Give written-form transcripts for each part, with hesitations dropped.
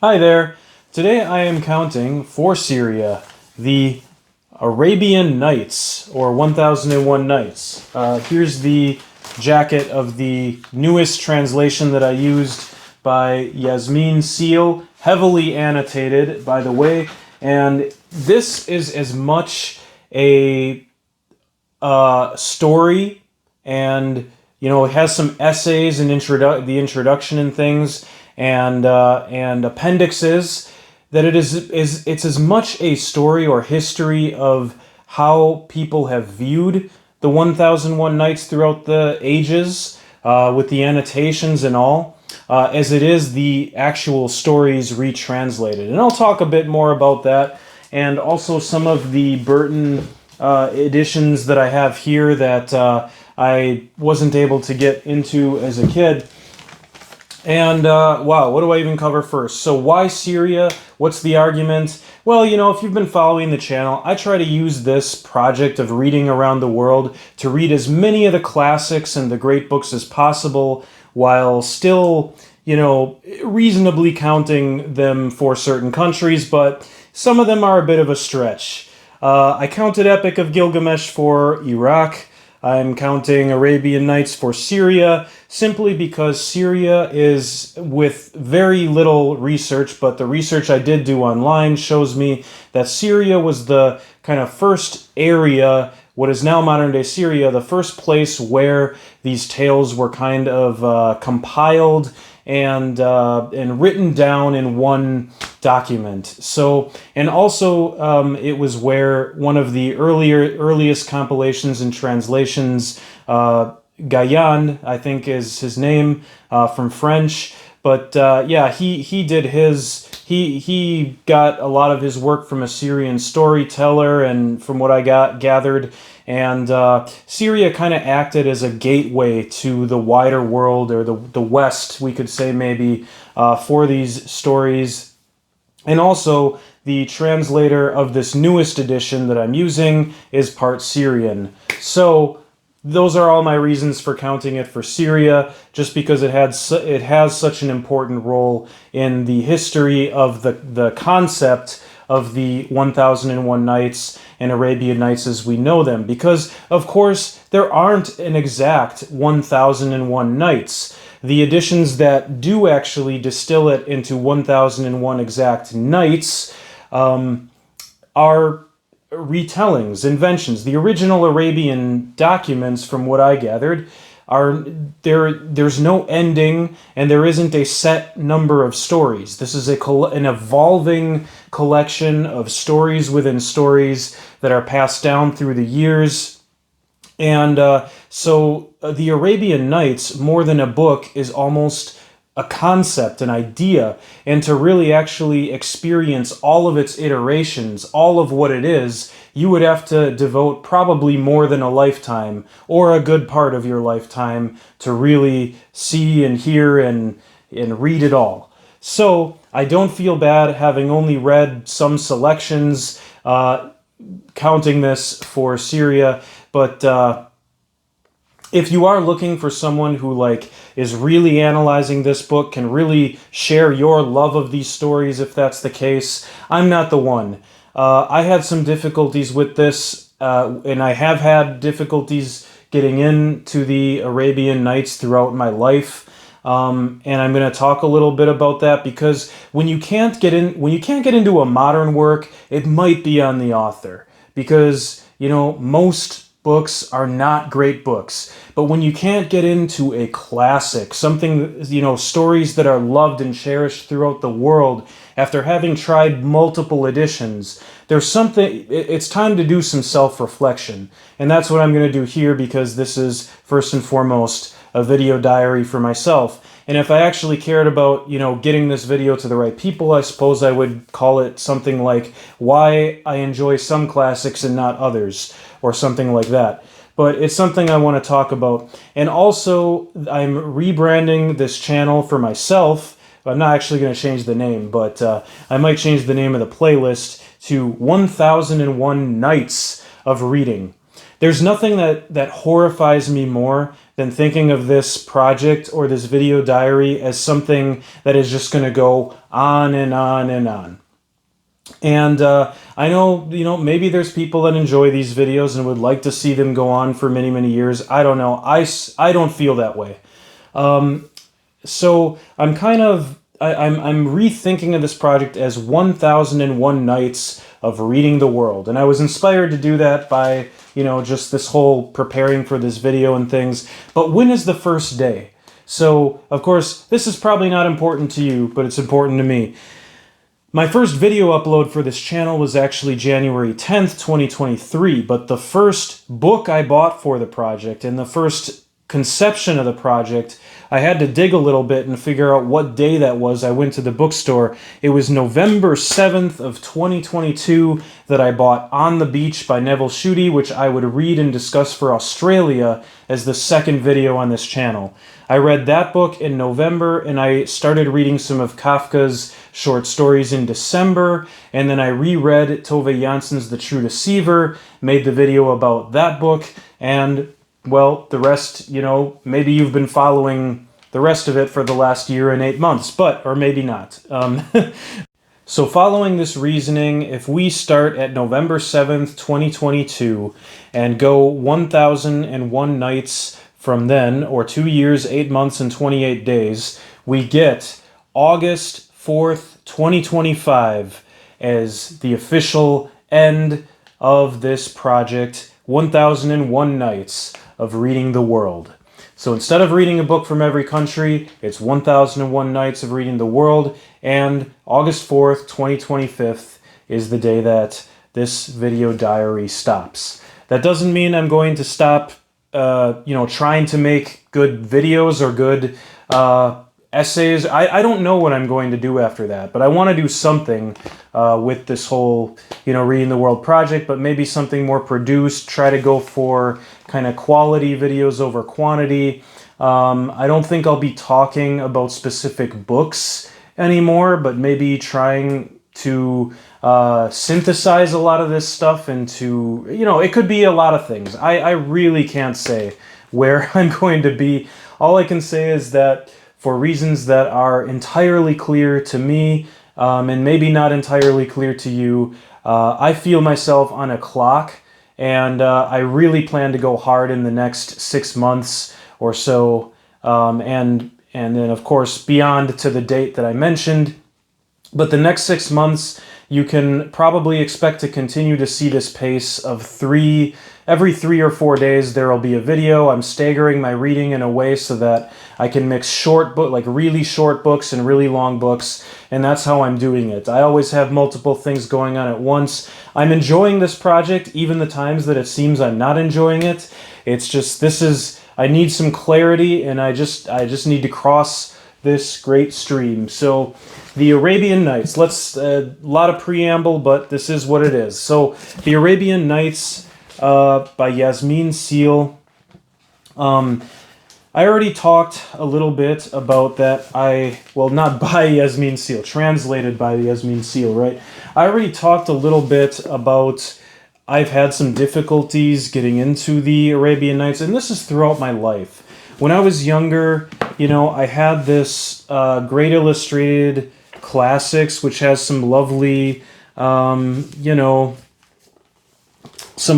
Hi there. Today I am counting for Syria the Arabian Nights or 1001 Nights. Here's the jacket of the newest translation that I used by Yasmin Seal, heavily annotated, by the way. And this is as much a story, and it has some essays and the introduction and things, and appendixes, that it's as much a story or history of how people have viewed the 1001 Nights throughout the ages, with the annotations and all, as it is the actual stories retranslated. And I'll talk a bit more about that, and also some of the Burton editions that I have here that I wasn't able to get into as a kid. And, wow, what do I even cover first? So why Syria? What's the argument? Well, if you've been following the channel, I try to use this project of reading around the world to read as many of the classics and the great books as possible, while still, reasonably counting them for certain countries, but some of them are a bit of a stretch. I counted Epic of Gilgamesh for Iraq. I'm counting Arabian Nights for Syria, simply because Syria is, with very little research, but the research I did do online shows me that Syria was the kind of first area, what is now modern-day Syria, the first place where these tales were kind of compiled and written down in one document. So, and also it was where one of the earliest compilations and translations, Gayan, I think is his name, from French. But yeah, he did his. He got a lot of his work from a Syrian storyteller, and from what I gathered. And Syria kind of acted as a gateway to the wider world, or the West, we could say maybe, for these stories. And also, the translator of this newest edition that I'm using is part Syrian. So those are all my reasons for counting it for Syria, just because it has such an important role in the history of the concept of the 1001 Nights and Arabian Nights as we know them. Because, of course, there aren't an exact 1001 Nights. The editions that do actually distill it into 1001 exact nights are retellings, inventions. The original Arabian documents, from what I gathered, there's no ending, and there isn't a set number of stories. This is an evolving collection of stories within stories that are passed down through the years. And so the Arabian Nights, more than a book, is almost a concept, an idea, and to really actually experience all of its iterations, all of what it is, you would have to devote probably more than a lifetime, or a good part of your lifetime, to really see and hear and read it all. So I don't feel bad having only read some selections, counting this for Syria, but if you are looking for someone who is really analyzing this book, can really share your love of these stories, if that's the case, I'm not the one. I had some difficulties with this, and I have had difficulties getting into the Arabian Nights throughout my life. And I'm going to talk a little bit about that, because when you can't get into a modern work, it might be on the author, because most books are not great books. But when you can't get into a classic, something, stories that are loved and cherished throughout the world, after having tried multiple editions, it's time to do some self-reflection. And that's what I'm going to do here, because this is first and foremost a video diary for myself. And if I actually cared about, getting this video to the right people, I suppose I would call it something like Why I Enjoy Some Classics and Not Others, or something like that. But it's something I want to talk about. And also, I'm rebranding this channel for myself. I'm not actually going to change the name, but I might change the name of the playlist to 1001 Nights of Reading. There's nothing that horrifies me more than thinking of this project or this video diary as something that is just going to go on and on and on. And I know, maybe there's people that enjoy these videos and would like to see them go on for many, many years. I don't know. I don't feel that way. So I'm kind of, I'm rethinking of this project as 1001 Nights of Reading the World. And I was inspired to do that by, just this whole preparing for this video and things. But when is the first day? So, of course, this is probably not important to you, but it's important to me. My first video upload for this channel was actually January 10th, 2023, but the first book I bought for the project and the first conception of the project, I had to dig a little bit and figure out what day that was. I went to the bookstore. It was November 7th of 2022 that I bought On the Beach by Neville Schutte, which I would read and discuss for Australia as the second video on this channel. I read that book in November, and I started reading some of Kafka's short stories in December, and then I reread Tove Jansson's The True Deceiver, made the video about that book, and, well, the rest, maybe you've been following the rest of it for the last year and 8 months, or maybe not. So following this reasoning, if we start at November 7th, 2022, and go 1001 nights from then, or 2 years, 8 months, and 28 days, we get August 4th, 2025 as the official end of this project, 1001 Nights of Reading the World. So instead of reading a book from every country, it's 1001 Nights of Reading the World, and August 4th, 2025 is the day that this video diary stops. That doesn't mean I'm going to stop trying to make good videos or good essays. I don't know what I'm going to do after that, but I want to do something with this whole, Reading the World project, but maybe something more produced, try to go for kind of quality videos over quantity. I don't think I'll be talking about specific books anymore, but maybe trying to synthesize a lot of this stuff into, it could be a lot of things. I really can't say where I'm going to be. All I can say is that for reasons that are entirely clear to me, and maybe not entirely clear to you, I feel myself on a clock, and I really plan to go hard in the next 6 months or so, and then, of course, beyond to the date that I mentioned. But the next 6 months, you can probably expect to continue to see this pace of every 3 or 4 days there will be a video. I'm staggering my reading in a way so that I can mix really short books and really long books, and that's how I'm doing it. I always have multiple things going on at once. I'm enjoying this project, even the times that it seems I'm not enjoying it. It's just, I need some clarity, and I just need to cross this great stream. So the Arabian Nights, a lot of preamble, but this is what it is. So the Arabian Nights by Yasmin Seal. I already talked a little bit about that. Not by Yasmin Seal, translated by Yasmin Seal, right? I already talked a little bit about I've had some difficulties getting into the Arabian Nights, and this is throughout my life. When I was younger, I had this Great Illustrated Classics, which has some lovely, some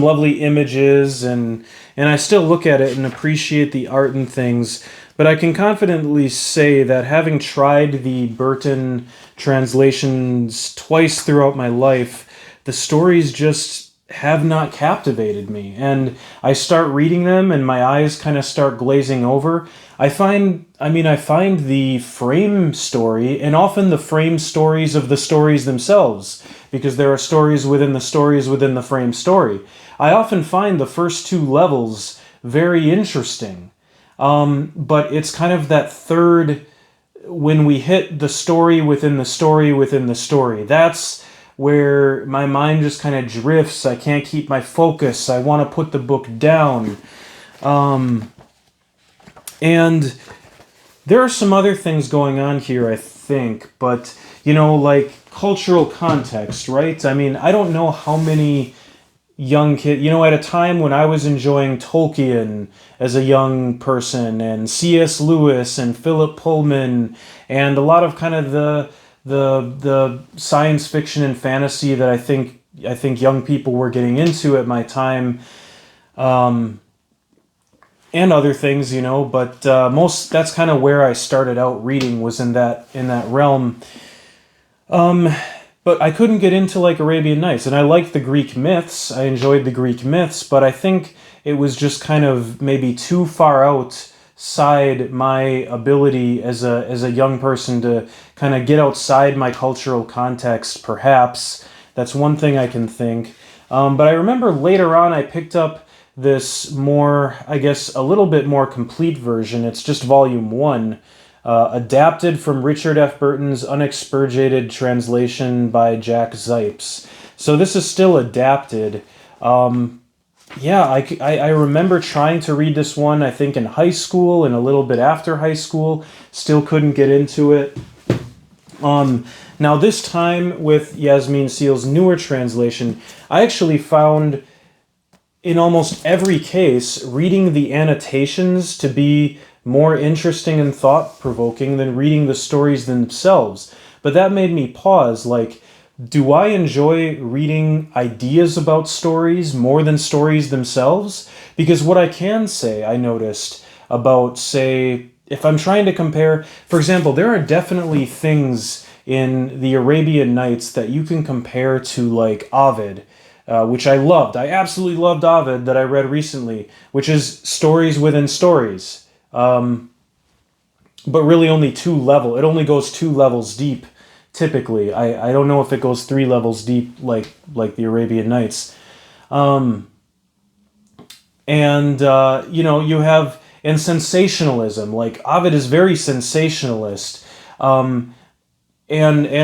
lovely images, and I still look at it and appreciate the art and things, but I can confidently say that having tried the Burton translations twice throughout my life, the stories just have not captivated me, and I start reading them and my eyes kind of start glazing over. I find the frame story, and often the frame stories of the stories themselves, because there are stories within the frame story. I often find the first 2 levels very interesting, but it's kind of that third, when we hit the story within the story within the story, that's where my mind just kind of drifts. I can't keep my focus. I want to put the book down. And there are some other things going on here, I think, but, like cultural context, right? I mean, I don't know how many young kid, at a time when I was enjoying Tolkien as a young person, and C.S. Lewis and Philip Pullman, and a lot of kind of the science fiction and fantasy that I think young people were getting into at my time, and other things, but most that's kind of where I started out reading, was in that realm. But I couldn't get into like Arabian Nights, and I liked the Greek myths. I enjoyed the Greek myths, but I think it was just kind of maybe too far outside my ability as a young person to kind of get outside my cultural context. Perhaps that's one thing I can think. But I remember later on I picked up this more, I guess, a little bit more complete version. It's just volume one. Adapted from Richard F. Burton's unexpurgated translation by Jack Zipes. So this is still adapted. Yeah, I remember trying to read this one, I think, in high school and a little bit after high school. Still couldn't get into it. Now this time with Yasmin Seal's newer translation, I actually found in almost every case reading the annotations to be more interesting and thought-provoking than reading the stories themselves. But that made me pause, like, do I enjoy reading ideas about stories more than stories themselves? Because what I can say, I noticed, about, say, if I'm trying to compare, for example, there are definitely things in the Arabian Nights that you can compare to, like, Ovid, which I loved. I absolutely loved Ovid, that I read recently, which is stories within stories. But really only it only goes 2 levels deep, typically. I don't know if it goes 3 levels deep like the Arabian Nights. You have, and sensationalism, like Ovid is very sensationalist. And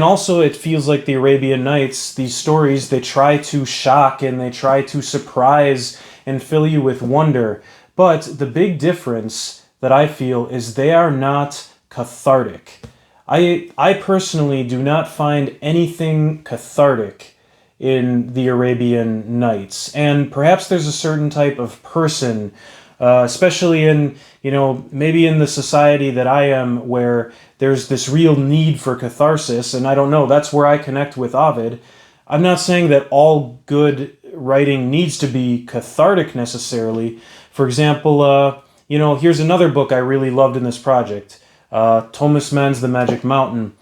also it feels like the Arabian Nights, these stories, they try to shock and they try to surprise and fill you with wonder. But the big difference that I feel is they are not cathartic. I personally do not find anything cathartic in the Arabian Nights. And perhaps there's a certain type of person, especially in, maybe in the society that I am, where there's this real need for catharsis, and I don't know, that's where I connect with Ovid. I'm not saying that all good writing needs to be cathartic necessarily. For example, here's another book I really loved in this project, Thomas Mann's The Magic Mountain.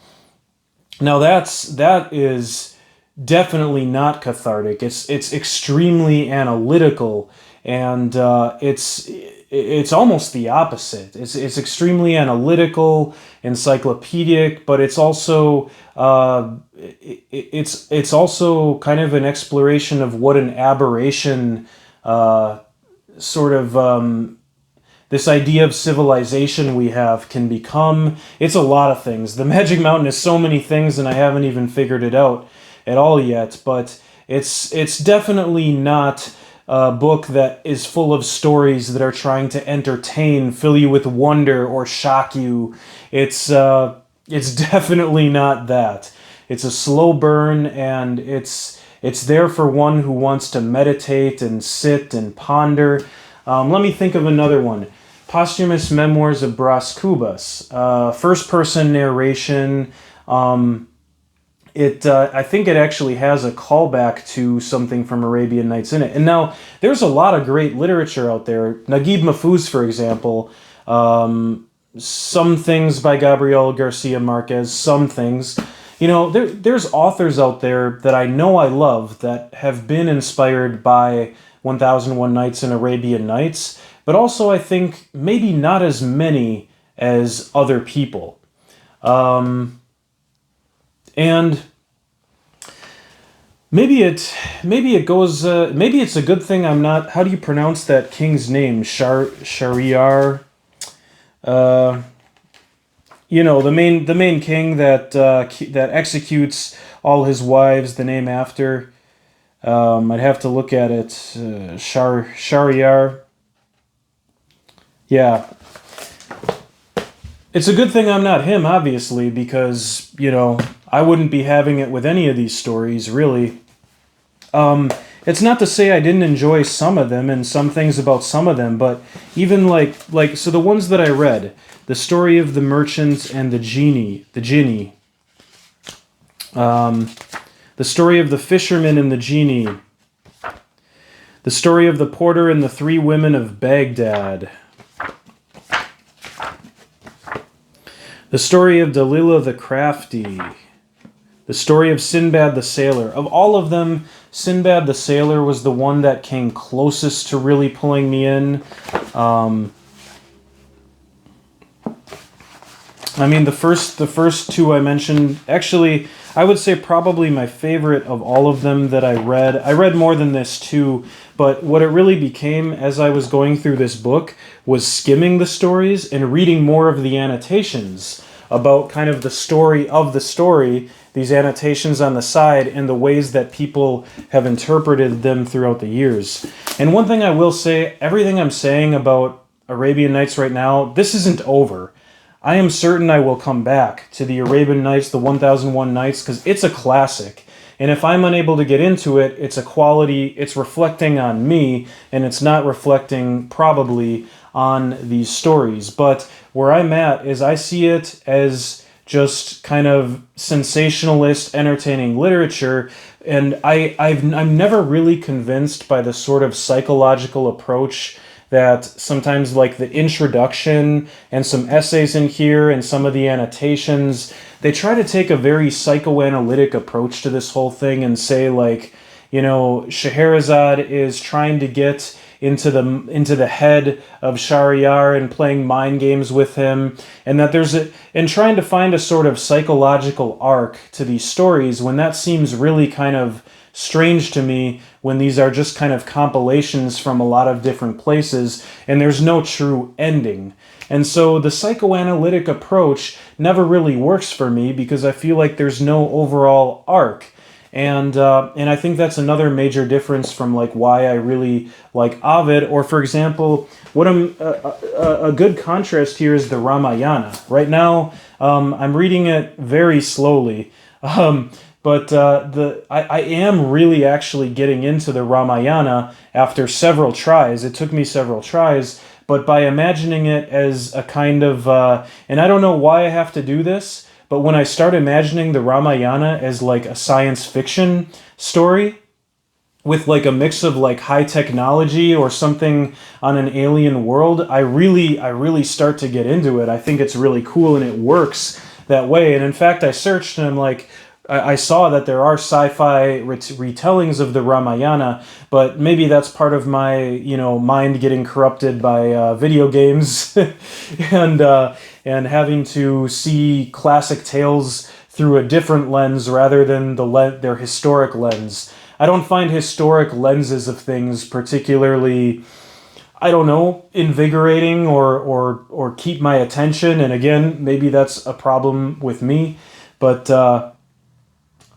Now that is definitely not cathartic. It's extremely analytical, and it's almost the opposite. It's extremely analytical, encyclopedic, but it's also it's also kind of an exploration of what an aberration sort of this idea of civilization we have can become. It's a lot of things. The Magic Mountain is so many things, and I haven't even figured it out at all yet, but it's definitely not a book that is full of stories that are trying to entertain, fill you with wonder, or shock you. It's definitely not that. It's a slow burn, and it's there for one who wants to meditate and sit and ponder. Let me think of another one. Posthumous Memoirs of Bras Cubas. First-person narration. I think it actually has a callback to something from Arabian Nights in it. And now, there's a lot of great literature out there. Naguib Mahfouz, for example. Some things by Gabriel Garcia Marquez. Some things. There's authors out there that I know I love that have been inspired by 1001 Nights and Arabian Nights, but also I think maybe not as many as other people. And maybe it goes. Maybe it's a good thing I'm not. How do you pronounce that king's name? Shahryar. The main king that executes all his wives. The name after. I'd have to look at it. Shahryar. Yeah. It's a good thing I'm not him, obviously, because, I wouldn't be having it with any of these stories, really. it's not to say I didn't enjoy some of them and some things about some of them, but even so the ones that I read, the story of the merchant and the genie, the story of the fisherman and the genie, the story of the porter and the three women of Baghdad, the story of Dalilah the crafty, the story of Sinbad the sailor. Of all of them, Sinbad the sailor was the one that came closest to really pulling me in. I mean, the first two I mentioned, actually, I would say probably my favorite of all of them that I read. I read more than this too, but what it really became as I was going through this book was skimming the stories and reading more of the annotations about kind of the story of the story, these annotations on the side, and the ways that people have interpreted them throughout the years. And one thing I will say, everything I'm saying about Arabian Nights right now, this isn't over. I am certain I will come back to the Arabian Nights, the 1001 Nights, because it's a classic. And if I'm unable to get into it, it's a quality, it's reflecting on me, and it's not reflecting probably on these stories. But where I'm at is I see it as just kind of sensationalist, entertaining literature, and I'm never really convinced by the sort of psychological approach that sometimes, like the introduction and some essays in here and some of the annotations, they try to take a very psychoanalytic approach to this whole thing and say, like, you know, Scheherazade is trying to get into the head of Shahryar and playing mind games with him, and that and trying to find a sort of psychological arc to these stories, when that seems really kind of strange to me, when these are just kind of compilations from a lot of different places and there's no true ending. And so the psychoanalytic approach never really works for me because I feel like there's no overall arc. And I think that's another major difference from like why I really like Ovid. Or for example, what a good contrast here is the Ramayana. Right now, I'm reading it very slowly. But I am really actually getting into the Ramayana after several tries. It took me several tries, but by imagining it as a kind of, and I don't know why I have to do this, but when I start imagining the Ramayana as like a science fiction story with like a mix of like high technology or something on an alien world, I really start to get into it. I think it's really cool and it works that way. And in fact, I searched and I'm like, I saw that there are sci-fi retellings of the Ramayana, but maybe that's part of my, you know, mind getting corrupted by video games and having to see classic tales through a different lens rather than their historic lens. I don't find historic lenses of things particularly, I don't know, invigorating or keep my attention. And again, maybe that's a problem with me, but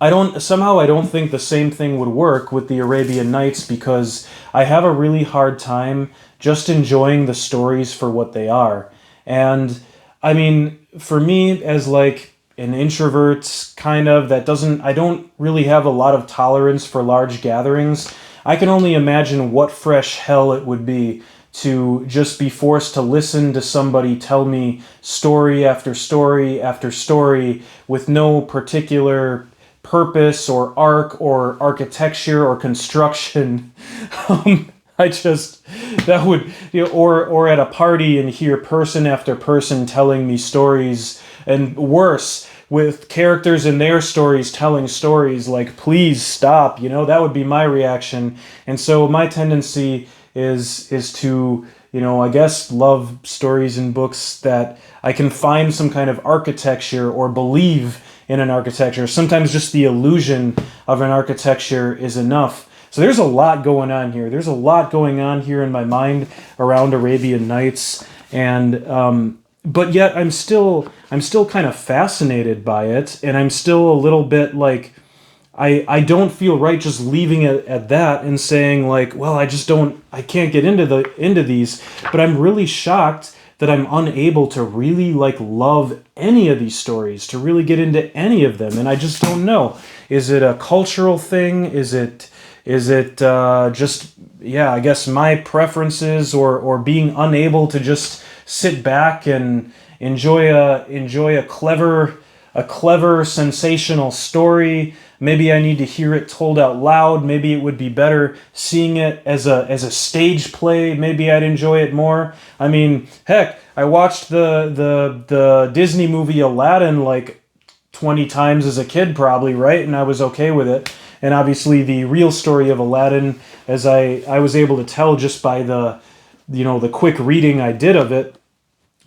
I don't think the same thing would work with the Arabian Nights because I have a really hard time just enjoying the stories for what they are. And I mean, for me as like an introvert kind of I don't really have a lot of tolerance for large gatherings. I can only imagine what fresh hell it would be to just be forced to listen to somebody tell me story after story after story with no particular purpose or arc or architecture or construction. That would, you know, or at a party and hear person after person telling me stories, and worse, with characters in their stories telling stories, like, please stop, you know, that would be my reaction. And so my tendency is to, you know, I guess love stories and books that I can find some kind of architecture or believe in an architecture. Sometimes just the illusion of an architecture is enough. So there's a lot going on here. There's a lot going on here in my mind around Arabian Nights, and but yet I'm still kind of fascinated by it, and I'm still a little bit like I don't feel right just leaving it at that and saying like, well, I can't get into these, but I'm really shocked that I'm unable to really like love any of these stories, to really get into any of them. And I just don't know. Is it a cultural thing? Is it Is it just, yeah, I guess my preferences, or being unable to just sit back and enjoy a clever sensational story? Maybe I need to hear it told out loud. Maybe it would be better seeing it as a stage play. Maybe I'd enjoy it more. I mean, heck, I watched the Disney movie Aladdin like 20 times as a kid, probably, right? And I was okay with it. And obviously the real story of Aladdin, as I was able to tell just by the quick reading I did of it,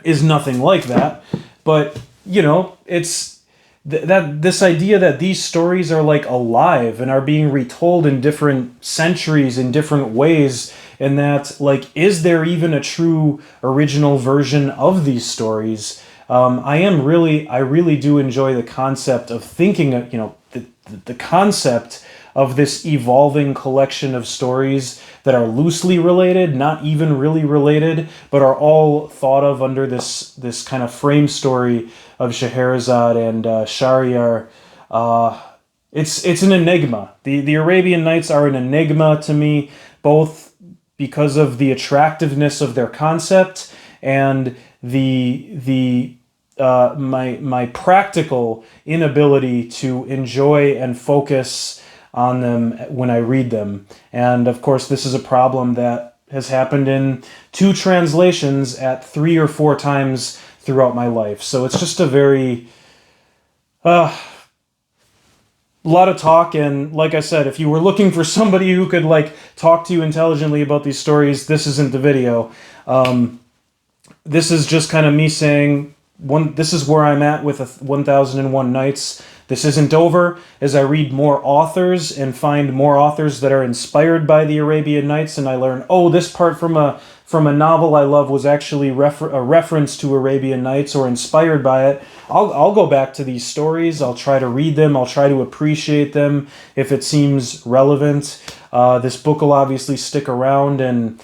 is nothing like that. But, it's that this idea that these stories are like alive and are being retold in different centuries in different ways, and that, like, is there even a true original version of these stories? I really do enjoy the concept of thinking, the concept of this evolving collection of stories that are loosely related, not even really related, but are all thought of under this kind of frame story of Scheherazade and Shahryar. It's an enigma. The Arabian Nights are an enigma to me, both because of the attractiveness of their concept and my practical inability to enjoy and focus on them when I read them. And of course, this is a problem that has happened in 2 translations at 3 or 4 times throughout my life. So it's just a very lot of talk. And like I said, if you were looking for somebody who could like talk to you intelligently about these stories, this isn't the video. This is just kind of me saying, this is where I'm at with 1001 Nights. This isn't over. As I read more authors and find more authors that are inspired by the Arabian Nights, and I learn, oh, this part from a novel I love was actually a reference to Arabian Nights or inspired by it, I'll go back to these stories. I'll try to read them. I'll try to appreciate them if it seems relevant. This book will obviously stick around, and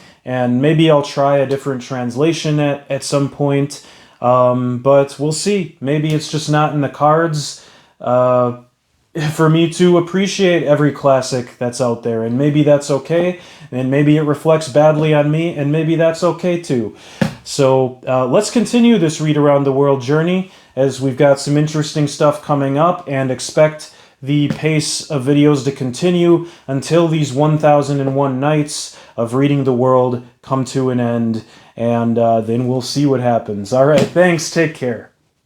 maybe I'll try a different translation at some point. But we'll see. Maybe it's just not in the cards for me to appreciate every classic that's out there, and maybe that's okay, and maybe it reflects badly on me, and maybe that's okay too. So let's continue this Read Around the World journey, as we've got some interesting stuff coming up, and expect the pace of videos to continue until these 1001 nights of reading the world come to an end, and then we'll see what happens. All right, thanks, take care.